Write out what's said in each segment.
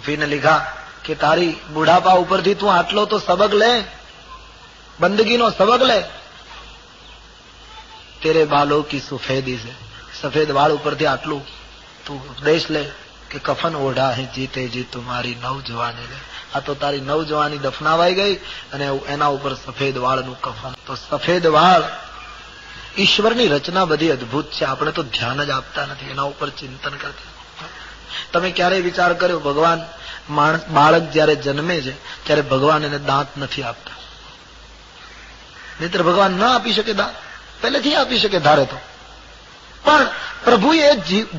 सूफी ने लिखा कि तारी बुढ़ापा ऊपर थी तू आटलो तो सबक ले, बंदगी नो सबक ले। तेरे बालों की सफेदी से, सफेद वाल ऊपर थी आटलू तू उपदेश ले कि कफन ओढ़ा है जीते जी तुम्हारी नौजवानी ले। आ तो तारी नौजवानी दफनावाई गई અને એના ઉપર સફેદ વાળનું કફન। તો સફેદ વાળ ઈશ્વરની રચના બધી અદ્ભુત છે, આપણે તો ધ્યાન જ આપતા નથી, એના ઉપર ચિંતન કરતા। તમે ક્યારે વિચાર કર્યો ભગવાન બાળક જયારે જન્મે છે ત્યારે ભગવાન એને દાંત નથી આપતા? નહીતર ભગવાન ન આપી શકે દાંત, પહેલેથી આપી શકે ધારે તો, પણ પ્રભુએ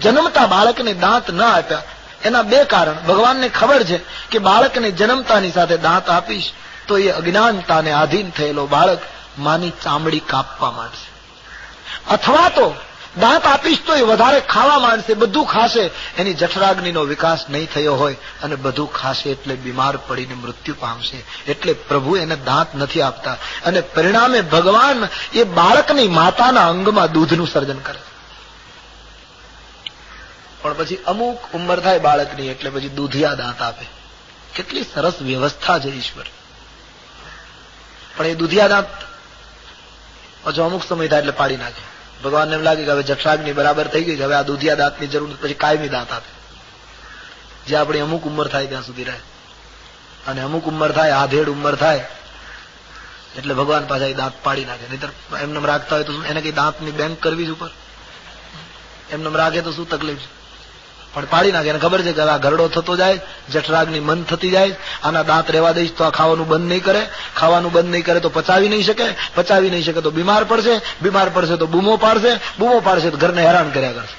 જન્મતા બાળકને દાંત ન આપ્યા। એના બે કારણ। ભગવાનને ખબર છે કે બાળકને જન્મતાની સાથે દાંત આપીશ તો એ અજ્ઞાનતાને આધીન થયેલો બાળક માની ચામડી કાપવા માંડશે, અથવા તો દાંત આપીશ તો એ વધારે ખાવા માંડશે, બધું ખાશે, એની જઠરાગ્નિનો વિકાસ નહીં થયો હોય અને બધું ખાશે એટલે બીમાર પડીને મૃત્યુ પામશે। એટલે પ્રભુ એને દાંત નથી આપતા અને પરિણામે ભગવાન એ બાળકની માતાના અંગમાં દૂધનું સર્જન કરે। પણ પછી અમુક ઉંમર થાય બાળકની એટલે પછી દૂધિયા દાંત આપે। કેટલી સરસ વ્યવસ્થા છે ઈશ્વર। પણ એ દૂધિયા દાંત પછી અમુક સમય થાય એટલે પાડી નાખે। ભગવાનને એમ લાગે કે હવે જઠરાગ્નિ બરાબર થઈ ગઈ છે, હવે આ દૂધિયા દાંતની જરૂર નથી, પછી કાયમી દાંત આપે, જે આપણી અમુક ઉંમર થાય ત્યાં સુધી રહે। અને અમુક ઉંમર થાય, આધેડ ઉંમર થાય એટલે ભગવાન પાછા એ દાંત પાડી નાખે। નહીતર એમને રાખતા હોય તો શું, એને કઈ દાંતની બેંક કરવી જ ઉપર? એમને રાખે તો શું તકલીફ છે? પણ પાડી નાખે। એને ખબર છે કે આ ઘરડો થતો જાય, જઠરાગ્નિ મંદ થતી જાય, આના દાંત રહેવા દઈશ તો આ ખાવાનું બંધ નહીં કરે, ખાવાનું બંધ નહીં કરે તો પચાવી નહીં શકે, પચાવી નહીં શકે તો બીમાર પડશે, બીમાર પડશે તો બૂમો પાડશે, બૂમો પાડશે તો ઘરને હેરાન કર્યા કરશે।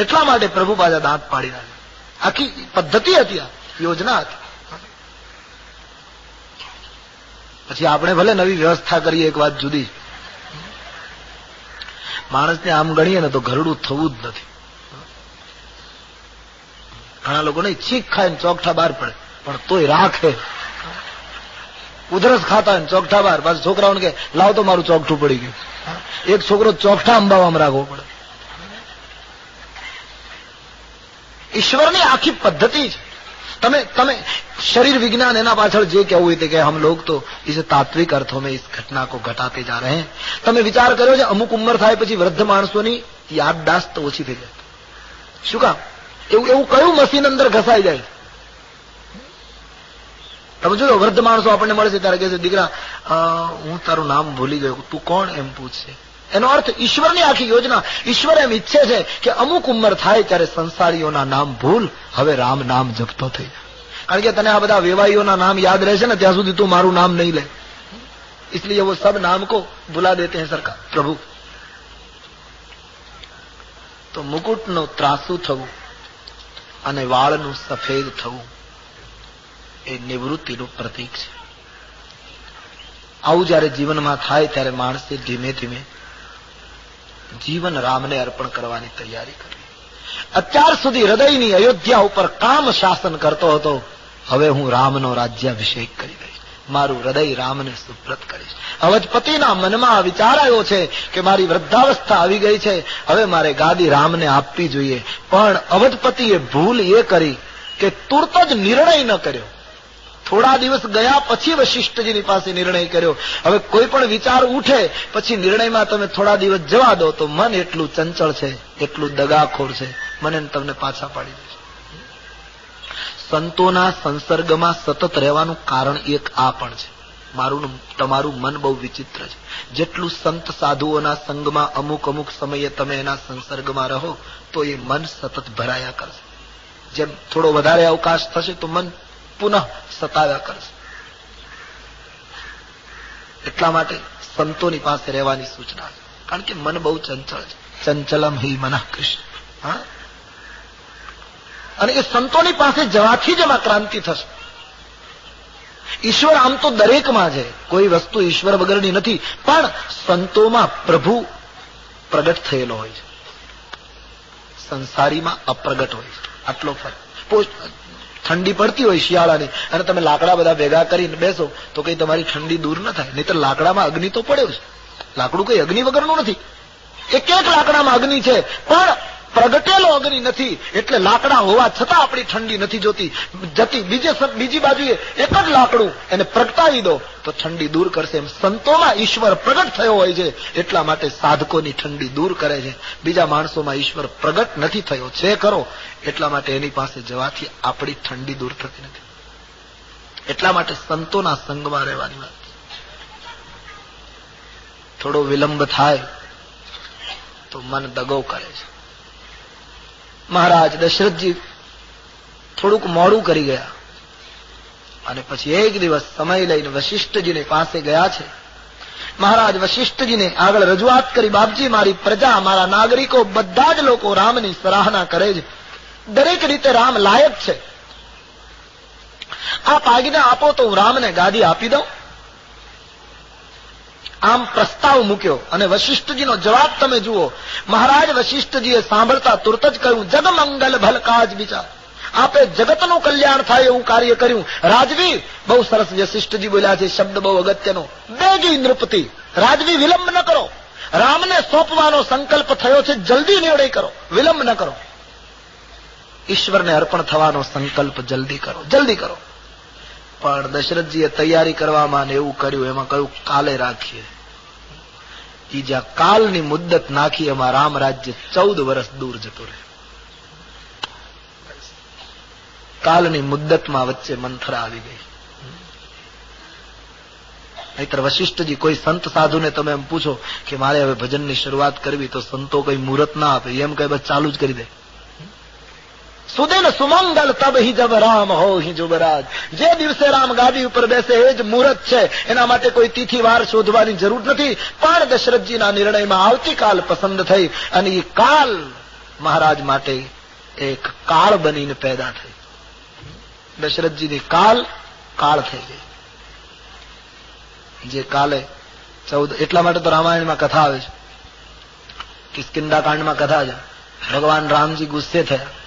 એટલા માટે પ્રભુ પાછા દાંત પાડી નાખે। આખી પદ્ધતિ હતી, આ યોજના હતી। પછી આપણે ભલે નવી વ્યવસ્થા કરીએ, એક વાત જુદી, માણસને આમ ગણીએ ને તો ઘરડું થવું જ નથી। ઘણા લોકો નહીં, છીક ખાય ને ચોકઠા બહાર પડે પણ તોય રાખે, ઉધરસ ખાતા હોય ને ચોકઠા બહાર, પાછું છોકરાઓને કે લાવ તો મારું ચોકઠું પડી ગયું। એક છોકરો ચોકઠા અંબાવામાં રાખવો પડે। ઈશ્વરની આખી પદ્ધતિ છે। તમે शरीर विज्ञान एना पाछळ जे कहेवुं होय ते के हम लोग तो इस तात्विक अर्थों में इस घटना को घटाते जा रहे हैं। तमे विचार कर्यो छे अमुक उम्र थाय पछी वृद्ध माणसोनी याददाश्त ओછી થઈ જાય। શું કામ? એવું કયું મશીન અંદર ઘસાઈ જાય? તમે જોયો વૃદ્ધ માણસો આપણને મળે છે ત્યારે કહે છે, દીકરા હું તારું નામ ભૂલી ગયો, તું કોણ એમ પૂછશે। એનો અર્થ ઈશ્વરની આખી યોજના। ઈશ્વર એમ ઈચ્છે છે કે અમુક ઉંમર થાય ત્યારે સંસારીઓના નામ ભૂલ, હવે રામ નામ જપતો થઈ જાય। કારણ કે તને આ બધા વેવાઈઓના નામ યાદ રહેશે ને ત્યાં સુધી તું મારું નામ નહીં લે, इसलिए वो सब नाम को भुला देते हैं सरकार प्रभु। तो मुकुटનું ત્રાસું થવું અને વાળનું સફેદ થવું એ નિવૃત્તિનું પ્રતીક છે। આવું જયારે જીવનમાં થાય ત્યારે માણસે ધીમે ધીમે જીવન રામને અર્પણ કરવાની તૈયારી કરવી। અત્યાર સુધી હૃદયની અયોધ્યા ઉપર કામ શાસન કરતો હતો, હવે હું રામનો રાજ્યાભિષેક કરી દઈશ, મારું હૃદય રામને સુપ્રત કરીશ। અવધપતિના મનમાં આ વિચાર આવ્યો છે કે મારી વૃદ્ધાવસ્થા આવી ગઈ છે, હવે મારે ગાદી રામને આપવી જોઈએ। પણ અવધપતિએ ભૂલ એ કરી કે તુરત જ નિર્ણય ન કર્યો। થોડા દિવસ ગયા પછી વશિષ્ઠજીની પાસે નિર્ણય કર્યો। હવે કોઈ પણ વિચાર ઉઠે પછી નિર્ણયમાં તમે થોડા દિવસ જવા દો તો મન એટલું ચંચળ છે, એટલું દગાખોર છે, મને તમને પાછા પાડી દેશે। સંતોના સંસર્ગમાં સતત રહેવાનું કારણ એક આ પણ છે। મારું તમારું મન બહુ વિચિત્ર છે। જેટલું સંત સાધુઓના સંગમાં અમુક અમુક સમયે તમે એના સંસર્ગમાં રહો તો એ મન સતત ભરાયા કરશે। જેમ થોડો વધારે અવકાશ થશે તો મન પુનઃ સતાવ્યા કરશે। એટલા માટે સંતોની પાસે રહેવાની સૂચના છે, કારણ કે મન બહુ ચંચળ છે। ચંચલમ હિ મનઃ કૃષ્ણ। અને એ સંતોની પાસે જવાથી જ એમાં ક્રાંતિ થશે। ઈશ્વર આમ તો દરેકમાં છે, કોઈ વસ્તુ ઈશ્વર વગરની નથી, પણ સંતોમાં પ્રભુ પ્રગટ થયેલો હોય છે, સંસારીમાં અપ્રગટ હોય છે। આટલો ફરક। ઠંડી પડતી હોય શિયાળાની અને તમે લાકડા બધા ભેગા કરીને બેસો તો કઈ તમારી ઠંડી દૂર ન થાય, નહીતર લાકડામાં અગ્નિ તો પડ્યો છે। લાકડું કઈ અગ્નિ વગરનું નથી, એક એક લાકડામાં અગ્નિ છે, પણ પ્રગટેલો અગ્નિ નથી, એટલે લાકડા હોવા છતાં આપણી ઠંડી નથી જતી. બીજી બાજુએ એક જ લાકડું એને પ્રગટાવી દો તો ઠંડી દૂર કરશે. એમ સંતોમાં ઈશ્વર પ્રગટ થયો હોય છે, એટલા માટે સાધકોની ઠંડી દૂર કરે છે. બીજા માણસોમાં ઈશ્વર પ્રગટ નથી થયો છે ખરો, એટલા માટે એની પાસે જવાથી આપણી ઠંડી દૂર થતી નથી. એટલા માટે સંતોના સંગમાં રહેવાની વાત. થોડો વિલંબ થાય તો મન દગો કરે છે. મહારાજ દશરથજી થોડુંક મોડું કરી ગયા અને પછી એક દિવસ સમય લઈને વશિષ્ઠજીની પાસે ગયા છે. મહારાજ વશિષ્ઠજીને આગળ રજૂઆત કરી, બાપજી મારી પ્રજા, મારા નાગરિકો બધા જ લોકો રામની સરાહના કરે છે, દરેક રીતે રામ લાયક છે. આપ આજ્ઞા આપો તો હું રામને ગાદી આપી દઉં. આમ પ્રસ્તાવ મૂક્યો અને વશિષ્ઠજીનો જવાબ તમે જુઓ. મહારાજ વશિષ્ઠજીએ સાંભળતા તુરત જ કહ્યું, જગમંગલ ભલકાજ વિચાર. આપે જગતનું કલ્યાણ થાય એવું કાર્ય કર્યું. રાજવી, બહુ સરસ વશિષ્ઠજી બોલ્યા છે, શબ્દ બહુ અગત્યનો. બેગી નૃપતિ, રાજવી વિલંબ ન કરો. રામને સોંપવાનો સંકલ્પ થયો છે, જલ્દી નિર્ણય કરો, વિલંબ ન કરો. ઈશ્વરને અર્પણ થવાનો સંકલ્પ જલ્દી કરો, જલ્દી કરો. પણ દશરથજીએ તૈયારી કરવામાં એવું કર્યું, એમાં કહ્યું કાલે રાખીએ. ઈ જ્યાં કાલની મુદ્દત નાખી એમાં રામ રાજ્ય 14 વર્ષ દૂર જતું રહે. કાલની મુદ્દતમાં વચ્ચે મંથરા આવી ગઈ. નહીતર વશિષ્ઠજી કોઈ સંત સાધુને તમે એમ પૂછો કે મારે હવે ભજનની શરૂઆત કરવી, તો સંતો કઈ મુહૂર્ત ના આપે, એમ કઈ બસ ચાલુ જ કરી દે. સુદિન સુમંગલ તબ હિ જબ રામ હો હિ જુબરાજ. જે દિવસે રામ ગાદી ઉપર બેસે એ જ મુહૂર્ત છે, એના માટે કોઈ તિથિ વાર શોધવાની જરૂર નથી. પણ દશરથજીના નિર્ણયમાં આવતીકાલ પસંદ થઈ અને એ કાલ મહારાજ માટે એક કાળ બનીને પેદા થઈ. દશરથજીની કાળ થઈ ગઈ. જે કાલે 14, એટલા માટે તો રામાયણમાં કથા આવે છે, કિષ્કિંધા કાંડમાં કથા છે. ભગવાન રામજી ગુસ્સે થયા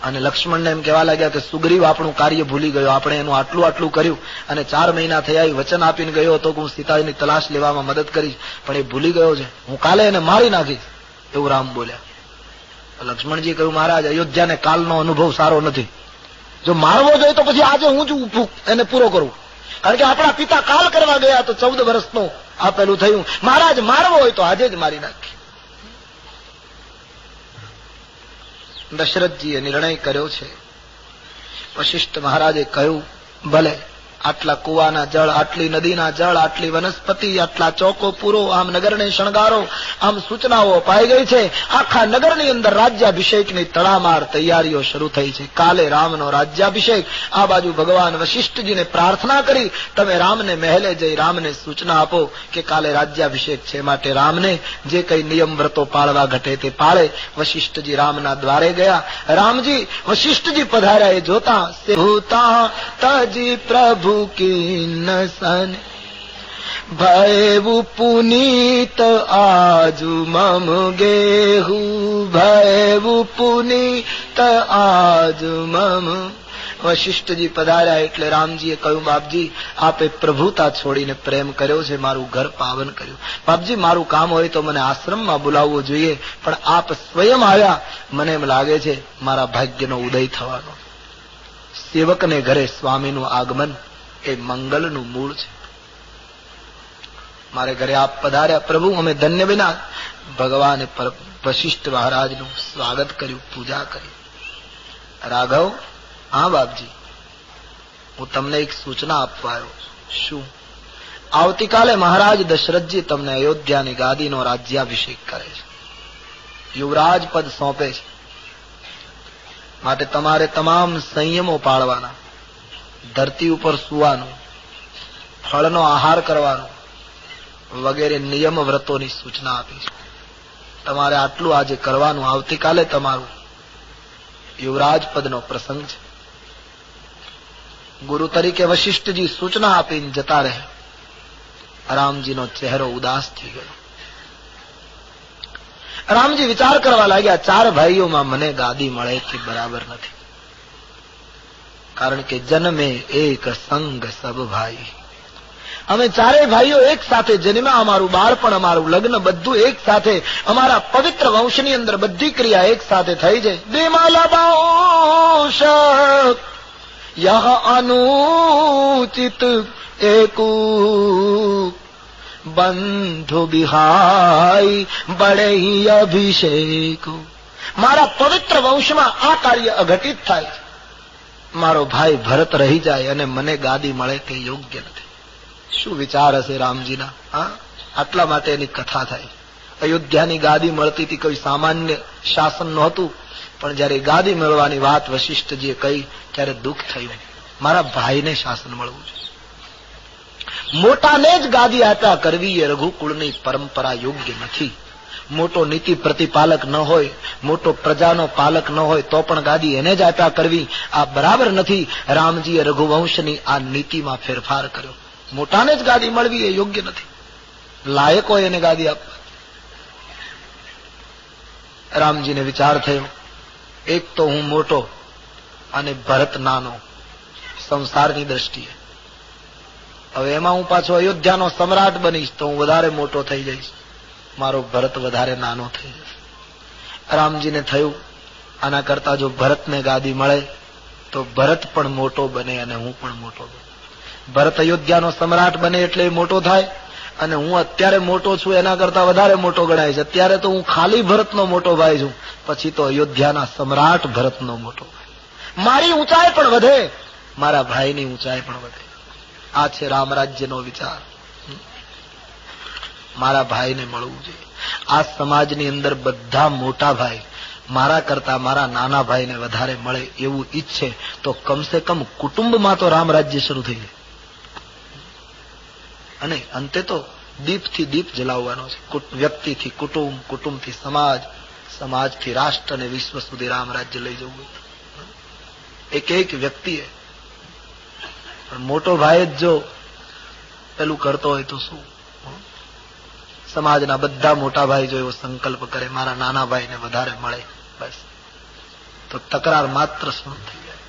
અને લક્ષ્મણને એમ કહેવા લાગ્યા કે સુગ્રીવ આપણું કાર્ય ભૂલી ગયો, આપણે એનું આટલું કર્યું અને 4 મહિના થયા એ વચન આપીને ગયો હતો કે હું સીતાની તલાશ લેવામાં મદદ કરીશ, પણ એ ભૂલી ગયો છે, હું કાલે એને મારી નાખીશ, એવું રામ બોલ્યા. લક્ષ્મણજી કહ્યું, મહારાજ અયોધ્યાને કાલનો અનુભવ સારો નથી. જો મારવો જોઈએ તો પછી આજે હું જ એને પૂરો કરું, કારણ કે આપણા પિતા કાલ કરવા ગયા તો 14 વર્ષનું આપેલું થયું. મહારાજ મારવો હોય તો આજે જ મારી નાખી. દશરથજીએ નિર્ણય કર્યો છે. વશિષ્ઠ મહારાજે કહ્યું, ભલે આટલા કુવાના જળ, આટલી નદીના જળ, આટલી વનસ્પતિ, આટલા ચોકો પૂરો, આમ નગરને શણગારો, આમ સૂચનાઓ અપાઈ ગઈ છે. આખા નગરની અંદર રાજ્યાભિષેકની તડામાર તૈયારીઓ શરૂ થઈ છે. કાલે રામનો રાજ્યાભિષેક. આ બાજુ ભગવાન વશિષ્ઠજીને પ્રાર્થના કરી, તમે રામને મહેલે જઈ રામને સૂચના આપો કે કાલે રાજ્યાભિષેક છે, માટે રામને જે કઈ નિયમ વ્રતો પાળવા ઘટે તે પાળે. વશિષ્ઠજી રામના દ્વારે ગયા. રામજી વશિષ્ઠજી પધાર્યા એ જોતા તજી પ્રભુ કિન્નસન ભયવું પુનીત આજુ મમ ગેહુ, ભયવું પુનીત આજુ મમ. વશિષ્ઠજી પધાર્યા એટલે રામજીએ કહ્યું, બાપજી આપે પ્રભુતા છોડીને પ્રેમ કર્યો છે, મારું ઘર પાવન કર્યું. બાપજી મારું કામ હોય તો મને આશ્રમમાં બોલાવવો જોઈએ, પણ આપ સ્વયં આવ્યા, મને એમ લાગે છે મારા ભાગ્યનો ઉદય થવાનો. સેવકને ઘરે સ્વામીનું આગમન એ મંગલનું મૂળ છે. મારે ઘરે આપ પધાર્યા પ્રભુ, અમે ધન્ય બન્યા. ભગવાને વશિષ્ઠ મહારાજનું સ્વાગત કર્યું, પૂજા કરી. રાઘવ, હા બાપજી, હું તમને એક સૂચના આપવા આવ્યો. શું? આવતીકાલે મહારાજ દશરથજી તમને અયોધ્યાની ગાદીનો રાજ્યાભિષેક કરે છે, યુવરાજ પદ સોંપે છે. માટે તમારે તમામ સંયમો પાળવાના, ધરતી ઉપર સુવાનું, ફળનો આહાર કરવાનો વગેરે નિયમ વ્રતોની સૂચના આપી છે. તમારે આટલું આજે કરવાનું. આવતીકાલે તમારું યુવરાજ પદનો પ્રસંગ છે. ગુરુ તરીકે વશિષ્ઠજી સૂચના આપીને જતા રહે. રામજીનો ચહેરો ઉદાસ થઈ ગયો. રામજી વિચાર કરવા લાગ્યા, 4 ભાઈઓમાં મને ગાદી મળે તે બરાબર નથી, કારણ કે જન્મે એક સંગ સબ ભાઈ. અમે ચારેય ભાઈઓ એક સાથે જન્મ્યા, અમારું બાળપણ, અમારું લગ્ન બધું એક સાથે, અમારા પવિત્ર વંશની અંદર બધી ક્રિયા એક સાથે થઈ જાય. વિમલ યહ અનુચિત એકુ બંધુ બિહાઈ બડે અભિષેક. મારા પવિત્ર વંશમાં આ કાર્ય અઘટિત થાય છે. મારો ભાઈ ભરત રહી જાય અને મને ગાદી મળે તે યોગ્ય નથી. શું વિચાર હશે રામજીના? હા, આટલા માટે એની કથા થાય. અયોધ્યાની ગાદી મળતી હતી, કોઈ સામાન્ય શાસન નહોતું, પણ જયારે ગાદી મળવાની વાત વશિષ્ઠજીએ કહી ત્યારે દુઃખ થયું. મારા ભાઈને શાસન મળવું જોઈએ. મોટાને જ ગાદી આપ્યા કરવી એ રઘુકુળની પરંપરા યોગ્ય નથી. મોટો નીતિ પ્રતિપાલક ન હોય, મોટો પ્રજાનો પાલક ન હોય તો પણ ગાદી એને જ આપ્યા કરવી આ બરાબર નથી. રામજીએ રઘુવંશની આ નીતિમાં ફેરફાર કર્યો. મોટાને જ ગાદી મળવી એ યોગ્ય નથી. લાયક હોય એને ગાદી આપવા. રામજીને વિચાર થયો, એક તો હું મોટો અને ભરત નાનો સંસારની દ્રષ્ટિએ. હવે એમાં હું પાછો અયોધ્યાનો સમ્રાટ બનીશ તો હું વધારે મોટો થઈ જઈશ, મારો ભરત વધારે નાનો થઈ જશે. રામજીને થયું આના કરતા જો ભરતને ગાદી મળે તો ભરત પણ મોટો બને અને હું પણ મોટો બને. ભરત અયોધ્યાનો સમ્રાટ બને એટલે મોટો થાય, અને હું અત્યારે મોટો છું એના કરતા વધારે મોટો ગણાય છે. અત્યારે તો હું ખાલી ભરતનો મોટો ભાઈ છું, પછી તો અયોધ્યાના સમ્રાટ ભરતનો મોટો ભાઈ. મારી ઊંચાઈ પણ વધે, મારા ભાઈની ઊંચાઈ પણ વધે. આ છે રામરાજ્યનો વિચાર. મારા ભાઈને મળવું જોઈએ. આ સમાજની અંદર બધા મોટા ભાઈ મારા કરતા મારા નાના ભાઈને વધારે મળે એવું ઈચ્છે તો કમસે કમ કુટુંબમાં તો રામરાજ્ય શરૂ થઈ જાય. અને અંતે તો દીપથી દીપ જલાવવાનો છે. વ્યક્તિથી કુટુંબ, કુટુંબથી સમાજ, સમાજથી રાષ્ટ્ર અને વિશ્વ સુધી રામરાજ્ય લઈ જવું. એક એક વ્યક્તિએ. પણ મોટો ભાઈ જ જો પેલું કરતો હોય તો શું? સમાજના બધા મોટા ભાઈ જો એવો સંકલ્પ કરે મારા નાના ભાઈને વધારે મળે, બસ તો તકરાર માત્ર શરૂ થઈ જાય.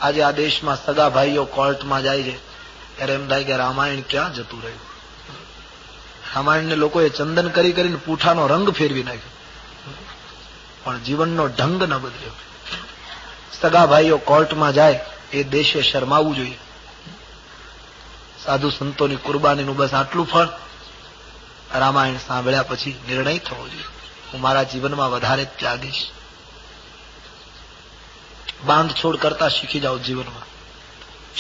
આજે આ દેશમાં સગા ભાઈઓ કોર્ટમાં જાય છે ત્યારે એમ થાય કે રામાયણ ક્યાં જતું રહ્યું. રામાયણને લોકોએ ચંદન કરી કરીને પૂઠાનો રંગ ફેરવી નાખ્યો, પણ જીવનનો ઢંગ ન બદલ્યો. સગા ભાઈઓ કોર્ટમાં જાય એ દેશે શરમાવવું જોઈએ. સાધુ સંતોની કુરબાનીનું બસ આટલું ફળ. રામાયણ સાંભળ્યા પછી નિર્ણય થવો જોઈએ, હું મારા જીવનમાં વધારે ત્યાગીશ. બાંધછોડ કરતા શીખી જાઓ જીવનમાં.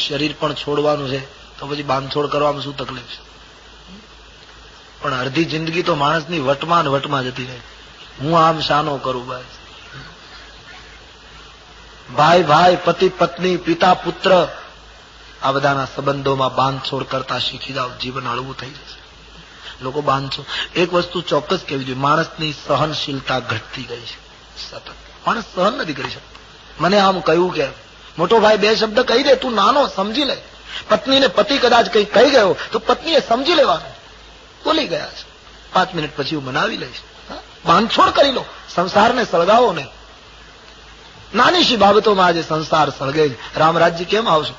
શરીર પણ છોડવાનું છે તો પછી બાંધછોડ કરવામાં શું તકલીફ છે? પણ અડધી જિંદગી તો માણસની વટમાં ને વટમાં જતી રહે. હું આમ શાનો કરું? ભાઈ ભાઈ ભાઈ, પતિ પત્ની, પિતા પુત્ર, આ બધાના સંબંધોમાં બાંધછોડ કરતા શીખી જાઓ, જીવન હળવું થઈ જશે. લોકો બાંધછોડ, એક વસ્તુ ચોક્કસ કહેવી જોઈએ, માણસની સહનશીલતા ઘટતી ગઈ છે સતત. માણસ સહન નથી કરી શકતો. મને આમ કહ્યું કે મોટો ભાઈ બે શબ્દ કહી દે, તું નાનો સમજી લે. પત્નીને પતિ કદાચ કઈ કહી ગયો તો પત્નીએ સમજી લેવાનું, બોલી ગયા છે, 5 મિનિટ પછી હું મનાવી લઈશ. બાંધછોડ કરી લો, સંસારને સળગાવો ને. નાની શી બાબતોમાં આજે સંસાર સળગે. રામરાજ્ય કેમ આવશે?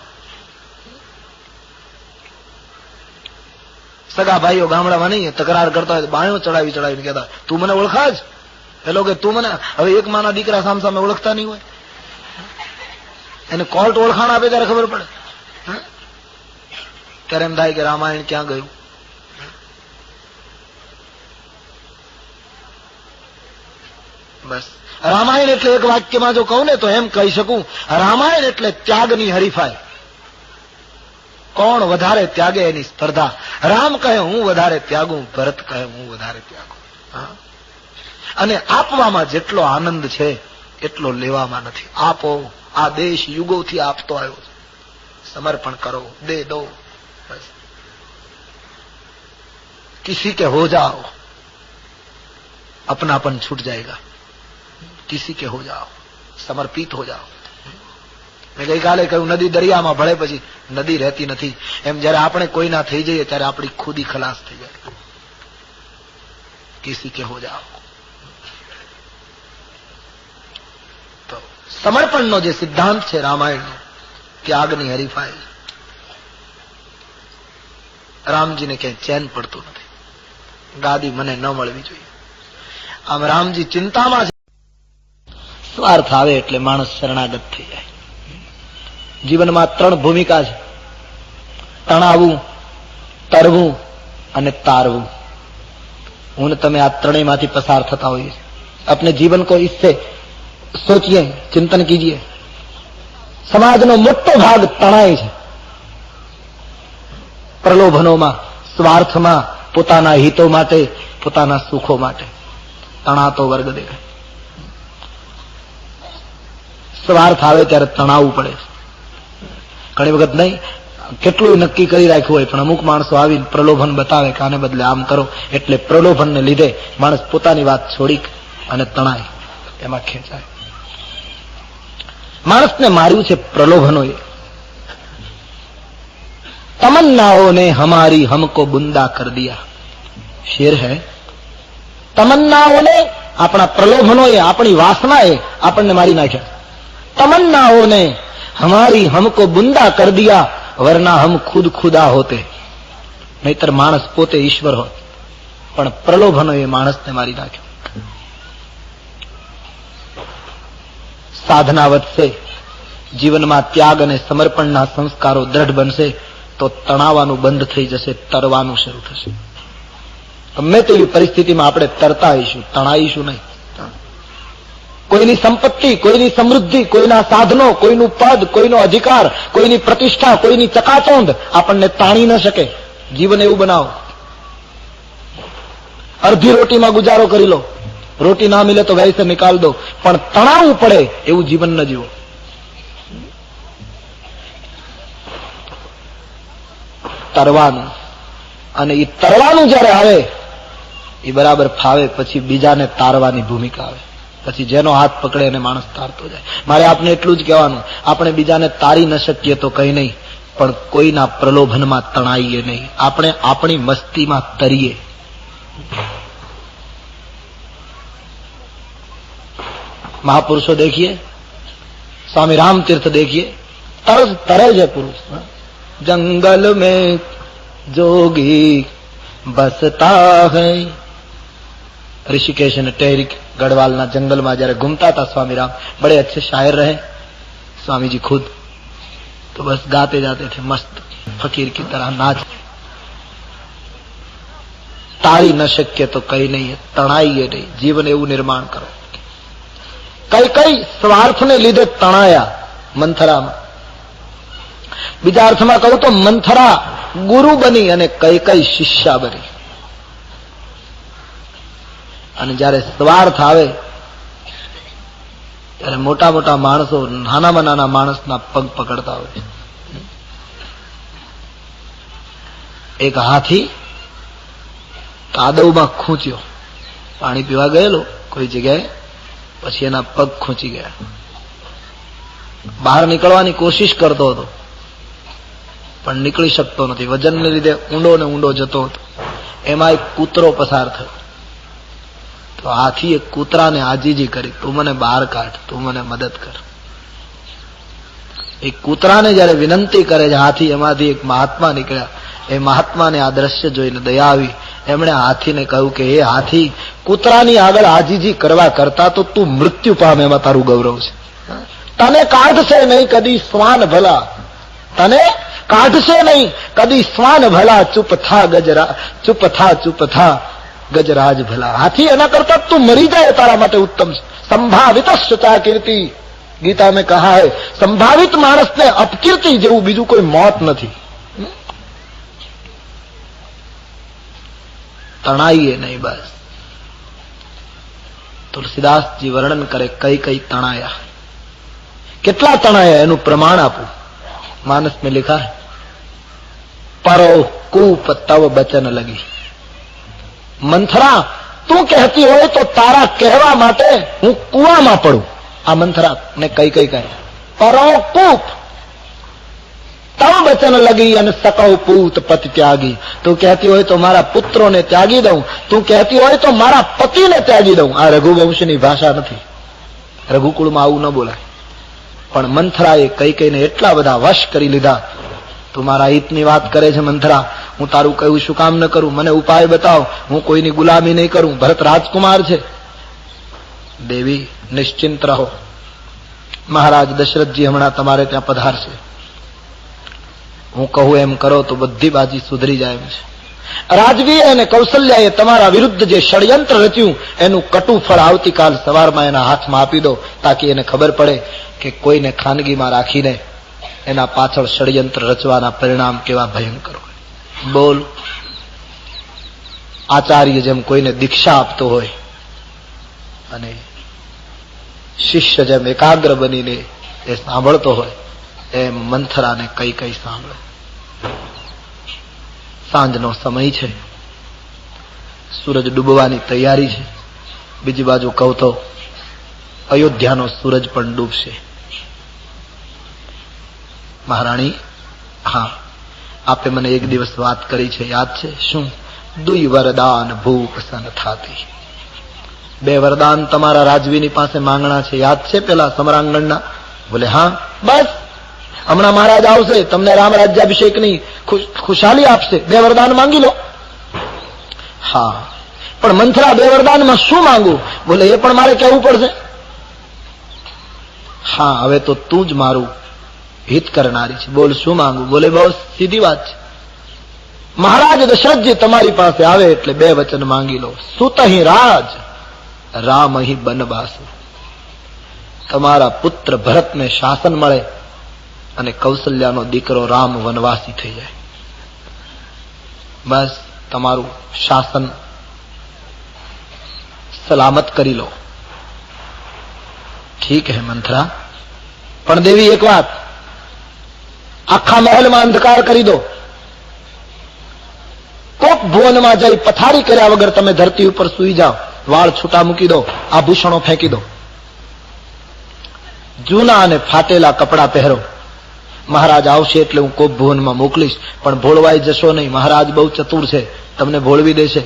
સગા ભાઈઓ ગામડામાં નહીં તકરાર કરતા હોય, બાયો ચડાવી ચડાવીને કહેતા તું મને ઓળખા જ, પેલો કે તું મને. હવે એક માના દીકરા સામ સામે ઓળખતા નહીં હોય, એને કોર્ટ ઓળખાણ આપે ત્યારે ખબર પડે. ત્યારે એમ થાય કે રામાયણ ક્યાં ગયું? બસ રામાયણ એટલે એક વાક્યમાં જો કહું ને તો એમ કહી શકું, રામાયણ એટલે ત્યાગની હરીફાઈ. કોણ વધારે ત્યાગે એની સ્પર્ધા. રામ કહે હું વધારે ત્યાગું, ભરત કહે હું વધારે ત્યાગું. અને આપવામાં જેટલો આનંદ છે એટલો લેવામાં નથી. આપો. આ દેશ યુગોથી આપતો આવ્યો છે. સમર્પણ કરો, દે દો, બસ. किसी के हो जाओ अपनापन छूट जाएगा, किसी के हो जाओ, समर्पित हो जाओ. મેં ગઈકાલે કહ્યું નદી દરિયામાં ભળે પછી નદી રહેતી નથી, એમ જયારે આપણે કોઈના થઈ જઈએ ત્યારે આપણી ખુદી ખલાસ થઈ જાય. કિસી કે હો જાઓ. તો સમર્પણનો જે સિદ્ધાંત છે રામાયણનો, ત્યાગની હરીફાઈ. રામજીને ક્યાંય ચેન પડતું નથી. ગાદી મને ન મળવી જોઈએ. આમ રામજી ચિંતામાં છે. સ્વાર્થ આવે એટલે માણસ શરણાગત થઈ જાય. જીવનમાં 3 ભૂમિકા છે: તણાવવું, તરવું અને તારવું. હું ને તમે આ ત્રણેયમાંથી પસાર થતા હોઈએ. अपने जीवन को इससे सोचिए, चिंतन कीजिए. समाजનો મોટો ભાગ તણાય છે. પ્રલોભનોમાં, સ્વાર્થમાં, પોતાના હિતો માટે, પોતાના સુખો માટે તણાતો વર્ગ દેખાય. સ્વાર્થ આવે ત્યારે તણાવવું પડે. ઘણી વખત નહીં, કેટલું નક્કી કરી રાખ્યું હોય પણ અમુક માણસો આવીને પ્રલોભન બતાવે કે આને બદલે આમ કરો, એટલે પ્રલોભનને લીધે માણસ પોતાની વાત છોડી અને તણાય, એમાં ખેંચાય. માણસને માર્યું છે પ્રલોભનોએ. તમન્નાઓને હમારી હમકો બુંદા કર દિયા. શેર હૈ. તમન્નાઓને, આપણા પ્રલોભનોએ, આપણી વાસનાએ આપણને મારી નાખ્યા. તમન્નાઓને હમારી હમકો બુંદા કર દિયા, વરના હમ ખુદ ખુદા હોતે. નહીતર માણસ પોતે ઈશ્વર હોત. પણ પ્રલોભનોએ માણસને મારી નાખ્યો. સાધના વધશે, જીવનમાં ત્યાગ અને સમર્પણના સંસ્કારો દ્રઢ બનશે તો તણાવાનું બંધ થઈ જશે, તરવાનું શરૂ થશે. ગમે તેવી પરિસ્થિતિમાં આપણે તરતા આવીશું, તણાઈશું નહીં. કોઈની સંપત્તિ, કોઈની સમૃદ્ધિ, કોઈના સાધનો, કોઈનું પદ, કોઈનો અધિકાર, કોઈની પ્રતિષ્ઠા, કોઈની ચકાચોંધ આપણને તાણી ન શકે. જીવન એવું બનાવો. અડધી રોટીમાં ગુજારો કરી લો, રોટી ના મિલે તો વૈસે નિકાલ દો, પણ તણાવવું પડે એવું જીવન ન જીવો. તરવાનું, અને એ તરવાનું જયારે આવે એ બરાબર ફાવે પછી બીજાને તારવાની ભૂમિકા આવે. પછી જેનો હાથ પકડે એને માણસ તારતો જાય. મારે આપને એટલું જ કહેવાનું, આપણે બીજાને તારી ન શકીએ તો કઈ નહીં, પણ કોઈના પ્રલોભનમાં તણાઈએ નહીં. આપણે આપણી મસ્તીમાં તરીએ. महापुरुषों देखिए, स्वामी राम तीर्थ देखिए, तरस तरह है पुरुष. जंगल में जोगी बसता है. ऋषिकेश ने टेहरी गढ़वालना जंगलમાં જયારે ઘૂમતા હતા સ્વામી રામ, बड़े अच्छे शायर रहे स्वामी जी खुद, तो बस गाते जाते थे मस्त फकीर की तरह नाच. તાળી ન શક્ય તો કઈ નહીં, તણાઈએ નહીં. જીવન એવું નિર્માણ કરો. કઈ કઈ સ્વાર્થને લીધે તણાયા મંથરામાં. બીજા અર્થમાં કહું તો મંથરા ગુરુ બની અને કઈ કઈ શિષ્યા બની. અને જયારે સ્વાર્થ આવે ત્યારે મોટા મોટા માણસો નાનામાં નાના માણસના પગ પકડતા હોય. એક હાથી કાદવમાં ખૂંચ્યો, પાણી પીવા ગયેલો કોઈ જગ્યાએ, પછી એના પગ ખૂંચી ગયા. બહાર નીકળવાની કોશિશ કરતો હતો પણ નીકળી શકતો નથી. વજનને લીધે ઊંડો ને ઊંડો જતો હતો. એમાં એક કૂતરો પસાર થયો. તો હાથીએ કૂતરાને આજીજી કરી, તું મને બહાર કાઢ, તું મને મદદ કર. એ કૂતરાને જયારે વિનંતી કરે છે હાથી, એમાંથી એક મહાત્મા નીકળ્યા. એ મહાત્માને આ દ્રશ્ય જોઈને દયા આવી. એમણે હાથીને કહ્યું કે હે હાથી, કૂતરાની આગળ આજીજી કરવા કરતા તો તું મૃત્યુ પામે એમાં તારું ગૌરવ છે. તને કાઢશે નહીં કદી શ્વાન ભલા, તને કાઢશે નહીં કદી શ્વાન ભલા. ચૂપ થા ગજરા, ચૂપ થા ગજરાજ ભલા. હાથી એના કરતા તું મરી જાય તારા માટે ઉત્તમ છે. સંભાવિત કીર્તિ, ગીતા में कहा है, સંભાવિત માણસને અપકીર્તિ જેવું બીજું કોઈ મોત નથી. તણાઈએ નહીં બસ. તુલસીદાસજી વર્ણન કરે કઈ કઈ તણાયા, કેટલા તણાયા એનું પ્રમાણ આપું. માનસ में लिखा है, परो कूप तव बचन लगी. મંથરા, તું કહેતી હોય તો તારા કહેવા માટે હું કુવામાં પડું. આ મંથરા ને કઈ કઈ કહે, પરો કૂપ તવ બચન લગી અને સકૌ પૂત પતિ ત્યાગી. તું કહેતી હોય તો મારા પુત્રોને ત્યાગી દઉં, તું કહેતી હોય તો મારા પતિને ત્યાગી દઉં. આ રઘુવંશની ભાષા નથી, રઘુકુળમાં આવું ન બોલાય. પણ મંથરાએ કઈ કઈને એટલા બધા વશ કરી લીધા. તું મારા હિતની વાત કરે છે મંથરા, હું તારું કહ્યું શું કામ ન કરું? મને ઉપાય બતાવ, હું કોઈની ગુલામી નહીં કરું. ભરત રાજકુમાર છે. દેવી નિશ્ચિંત રહો, મહારાજ દશરથજી હમણાં તમારે ત્યાં પધારશે. હું કહું એમ કરો તો બધી બાજી સુધરી જાય એમ છે. રાજવી અને કૌશલ્યાએ તમારા વિરુદ્ધ જે ષડયંત્ર રચ્યું એનું કટુ ફળ આવતીકાલ સવારમાં એના હાથમાં આપી દો, તાકી એને ખબર પડે કે કોઈને ખાનગીમાં રાખીને એના પાછળ ષડયંત્ર રચવાના પરિણામ કેવા ભયંકર હોય. બોલ. આચાર્ય જેમ કોઈને દીક્ષા આપતો હોય અને શિષ્ય જેમ એકાગ્ર બનીને એ સાંભળતો હોય એમ મંથરાને કઈ કઈ સાંભળે. સાંજનો સમય છે, સૂરજ ડૂબવાની તૈયારી છે. બીજી બાજુ કહું તો અયોધ્યાનો સૂરજ પણ ડૂબશે. મહારાણી, હા, આપે મને એક દિવસ વાત કરી છે, યાદ છે? શું? દુઈ વરદાન ભૂપ સન થાતી. 2 વરદાન તમારા રાજવીની પાસે માંગણા છે, યાદ છે? પેલા સમરાંગણના. બોલે હા. બસ હમણાં મહારાજ આવશે, તમને રામ રાજ્યાભિષેકની ખુશાલી આપશે. 2 વરદાન માંગી લો. હા, પણ મંથરા 2 વરદાનમાં શું માંગુ? બોલે એ પણ મારે કહેવું પડશે. હા, હવે તો તું જ મારું હિત કરનારી છે. બોલ શું માંગુ? બોલે બહુ સીધી વાત છે. મહારાજ દશરથજી તમારી પાસે આવે એટલે 2 વચન માંગી લો. સુત અહીં રાજ, રામ અહીં બનવાસુ. તમારા પુત્ર ભરતને શાસન મળે અને કૌશલ્યાનો દીકરો રામ વનવાસી થઈ જાય. બસ તમારું શાસન સલામત કરી લો. ઠીક હે મંથરા, પણ દેવી એક વાત, આખા મહેલમાં અંધકાર કરી દો. કોપ ભુવનમાં જઈ પથારી કર્યા વગર તમે ધરતી ઉપર સૂઈ જાઓ. વાળ છૂટા મૂકી દો, આભૂષણો ફેંકી દો, જૂના અને ફાટેલા કપડા પહેરો. મહારાજ આવશે એટલે હું કોપ ભુવનમાં મોકલીશ, પણ ભોળવાઈ જશો નહીં. મહારાજ બહુ ચતુર છે, તમને ભોળવી દેશે,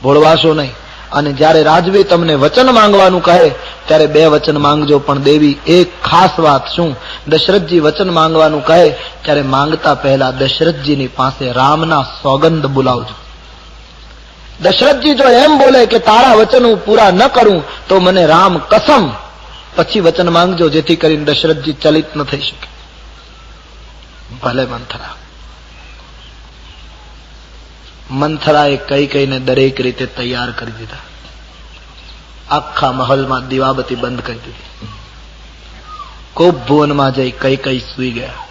ભોળવાશો નહીં. અને જ્યારે રાજવી તમને વચન માંગવાનું કહે ત્યારે 2 વચન માંગજો. પણ દેવી એક ખાસ વાત, શું? દશરથજી વચન માંગવાનું કહે ત્યારે માંગતા પહેલા દશરથજીની પાસે રામના સોગંદ બોલાવજો. દશરથજી જો એમ બોલે કે તારા વચન હું પૂરા ન કરું તો મને રામ કસમ, પછી વચન માંગજો, જેથી કરીને દશરથજી ચલિત ન થઈ શકે. ભલે મંથરા. મંથરાએ કઈ કઈને દરેક રીતે તૈયાર કરી દીધા. આખા મહલમાં દીવાબત્તી બંધ કરી દીધી. કોપ ભુવનમાં જઈ કઈ કઈ સુઈ ગયા.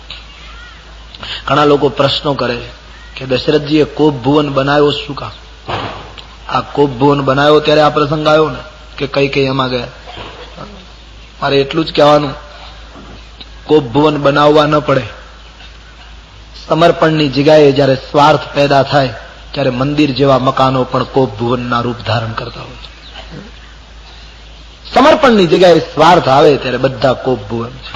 ઘણા લોકો પ્રશ્નો કરે કે દશરથજીએ કોપ ભુવન બનાવ્યો શું કામ? આ કોપ ભુવન બનાવ્યો ત્યારે આ પ્રસંગ આવ્યો ને કે કઈ કઈ એમાં ગયા. મારે એટલું જ કહેવાનું, કોપ ભુવન બનાવવા ન પડે. સમર્પણની જગ્યાએ જયારે સ્વાર્થ પેદા થાય ત્યારે મંદિર જેવા મકાનો પણ કોપ ભુવનના રૂપ ધારણ કરતા હોય છે. સમર્પણની જગ્યાએ સ્વાર્થ આવે ત્યારે બધા કોપ ભુવન છે.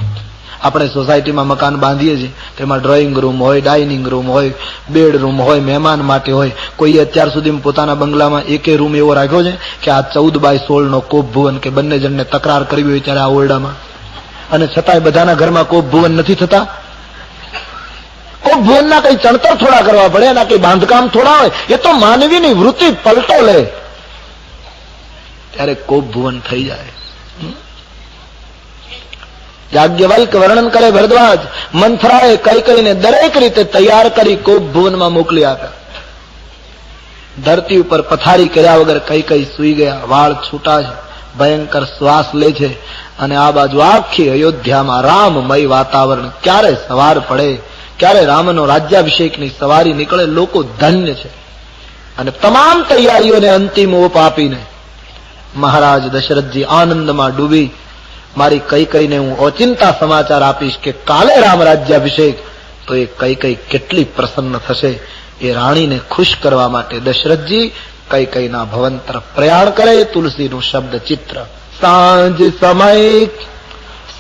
આપણે સોસાયટીમાં મકાન બાંધીએ છીએ, તેમાં ડ્રોઈંગ રૂમ હોય, ડાઇનિંગ રૂમ હોય, બેડરૂમ હોય, મહેમાન માટે હોય. કોઈએ અત્યાર સુધી પોતાના બંગલામાં એકે રૂમ એવો રાખ્યો છે કે આ 14x16 નો કોપ ભુવન, કે બંને જણને તકરાર કરવી હોય ત્યારે આ ઓરડામાં, અને છતાંય બધાના ઘરમાં કોપ ભુવન નથી થતા. કોપ ભુવનના કઈ ચણતર થોડા કરવા પડે, એના કઈ બાંધકામ થોડા હોય. એ તો માનવીની વૃત્તિ પલટો લે ત્યારે કોપ ભુવન થઈ જાય. યાજ્ઞવલ્ક વર્ણન કરે ભરદ્વાજ, મંથરાએ કઈ કઈને દરેક રીતે તૈયાર કરી કોપ ભુવનમાં મોકલી આપ્યા. ધરતી ઉપર પથારી કર્યા વગર કઈ કઈ સુઈ ગયા. વાળ છૂટા છે, ભયંકર શ્વાસ લે છે, અને આ બાજુ આખી અયોધ્યામાં રામમય વાતાવરણ. ક્યારે સવાર પડે, ક્યારે રામનો રાજ્યાભિષેકની સવારી નીકળે, લોકો ધન્ય છે. અને તમામ તૈયારીઓને અંતિમ ઓપ આપીને મહારાજ દશરથજી આનંદમાં ડૂબી, મારી કઈ કઈને હું ઓચિંતા સમાચાર આપીશ કે કાલે રામ રાજ્યાભિષેક, તો એ કઈ કઈ કેટલી પ્રસન્ન થશે. એ રાણીને ખુશ કરવા માટે દશરથજી કઈ કઈના ભવન તરફ પ્રયાણ કરે. તુલસીનું શબ્દ ચિત્ર. સાંજ સમય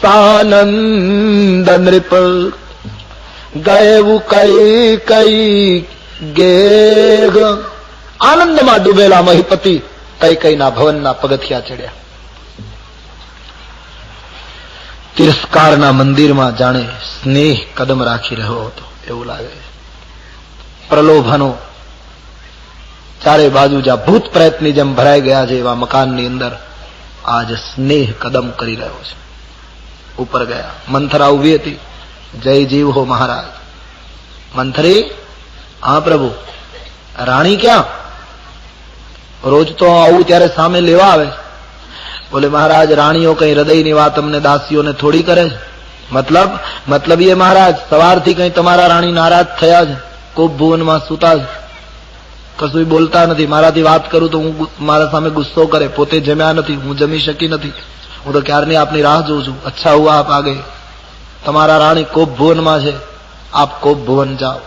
સાનંદ નૃપ ગયેવું કઈ કઈ ગેગ. આનંદમાં ડૂબેલા મહિપતિ કઈ કઈના ભવનના પગથિયા ચડ્યા. તિરસ્કારના મંદિરમાં જાણે સ્નેહ કદમ રાખી રહ્યો હતો એવું લાગે. પ્રલોભનો ચારે બાજુ જ્યાં ભૂત પ્રયત્ની જેમ ભરાઈ ગયા છે એવા મકાનની અંદર આજ સ્નેહ કદમ કરી રહ્યો છે. ઉપર ગયા. મંથરા ઉભી હતી. જય જીવ હો મહારાજ. મંથરી, હા પ્રભુ. રાણી ક્યાં? રોજ તો આવું ત્યારે સામે લેવા આવે. બોલે મહારાજ, રાણીઓ કઈ હૃદયની વાત અમને દાસીઓને થોડી કરે છે. મતલબ એ મહારાજ, સવારથી કઈ તમારા રાણી નારાજ થયા છે? કોપ ભુવનમાં સુતા છે, કશું બોલતા નથી. મારાથી વાત કરું તો હું મારા સામે ગુસ્સો કરે. પોતે જમ્યા નથી, હું જમી શકી નથી. હું તો ક્યારની આપની રાહ જોઉં છું. અચ્છા હુઆ આપ આ ગયે. તમારા રાણી કોપ ભુવનમાં છે, આપ કોપ ભુવન જાઓ.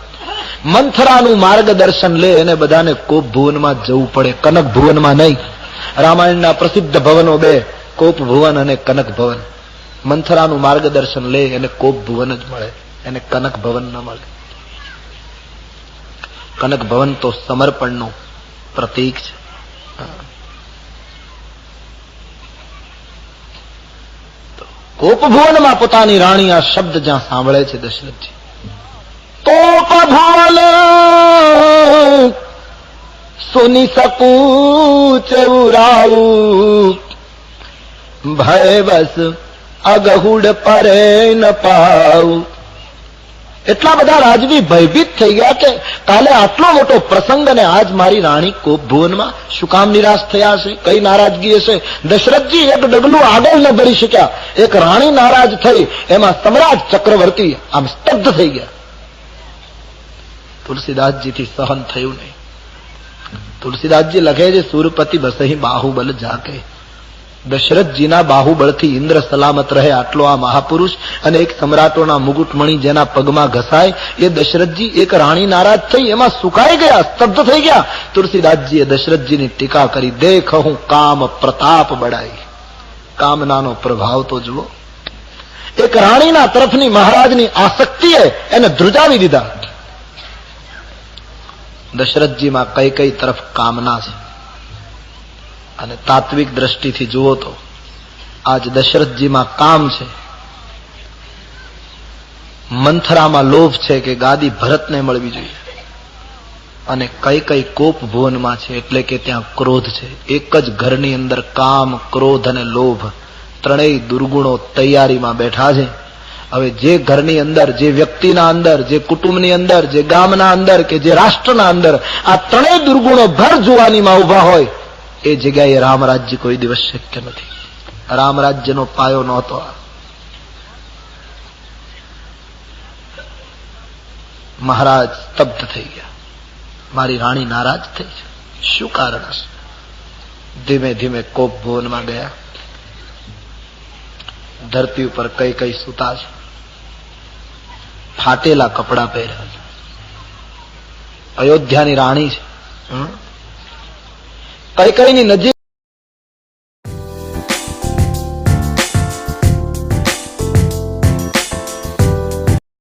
મંથરાનું માર્ગદર્શન લે એને બધાને કોપ ભુવનમાં જવું પડે, કનક ભુવનમાં નહીં. રામાયણના પ્રસિદ્ધ ભવનો બે, કોપ ભુવન અને કનક ભવન. મંથરાનું માર્ગદર્શન લે એને કોપ ભુવન જ મળે, એને કનક ભવન ન મળે. કનક ભવન તો સમર્પણનું પ્રતીક છે. કોપ ભુવનમાં પોતાની રાણી આ શબ્દ જ્યાં સાંભળે છે દશરથજી, કોપ ભુવન સુની શકું ચેવુરાવું, ભય બસ અગહુડ પરે ન પાવું. એટલા બધા રાજવી ભયભીત થઈ ગયા કે કાલે આટલો મોટો પ્રસંગ અને આજ મારી રાણી કોપ ભુવનમાં. શું કામ નિરાશ થયા છે? કઈ નારાજગી હશે? દશરથજી એક ડગલું આગળ ન ભરી શક્યા. એક રાણી નારાજ થઈ એમાં સમ્રાટ ચક્રવર્તી આમ સ્તબ્ધ થઈ ગયા. તુલસીદાસજીથી સહન થયું નહીં. તુલસીદાસજી લખે છે, સુરપતિ બસહી બાહુબલ જાકે. દશરથજીના બાહુબળથી ઇન્દ્ર સલામત રહે આટલો આ મહાપુરુષ અને એક સમ્રાટોના મુગુટમણી જેના પગમાં ઘસાય એ દશરથજી. એક રાણી નારાજ થઈ એમાં સુકાઈ ગયા, સ્તબ્ધ થઈ ગયા. તુલસીદાસજીએ દશરથજીની ટીકા કરી, દેખ હું કામ પ્રતાપ બડાઈ. કામનાનો પ્રભાવ તો જુઓ. એક રાણીના તરફની મહારાજની આસક્તિએ એને ધ્રુજાવી દીધા. દશરથજીમાં કઈ કઈ તરફ કામના છે અને તાત્વિક દ્રષ્ટિથી જુઓ તો આજ દશરથજીમાં કામ છે. મંથરામાં લોભ છે કે ગાદી ભરતને મળવી જોઈએ, અને કઈ કઈ કોપ ભુવનમાં છે એટલે કે ત્યાં ક્રોધ છે. એક જ ઘરની અંદર કામ, ક્રોધ અને લોભ ત્રણેય દુર્ગુણો તૈયારીમાં બેઠા છે. હવે જે ઘરની અંદર, જે વ્યક્તિના અંદર, જે કુટુંબની અંદર, જે ગામના અંદર કે જે રાષ્ટ્રના અંદર આ ત્રણેય દુર્ગુણો ભર જુવાનીમાં ઉભા હોય એ જગ્યાએ રામરાજ્ય કોઈ દિવસ શક્ય નથી. રામરાજ્યનો પાયો નહોતો. મહારાજ સ્તબ્ધ થઈ ગયા. મારી રાણી નારાજ થઈ છે, શું કારણ હશે? ધીમે ધીમે કોપ ભુવનમાં ગયા. ધરતી ઉપર કઈ કઈ સૂતા છે, ફાટેલા કપડા પહેર્યા છે. અયોધ્યાની રાણી છે. કઈ કઈની નજીક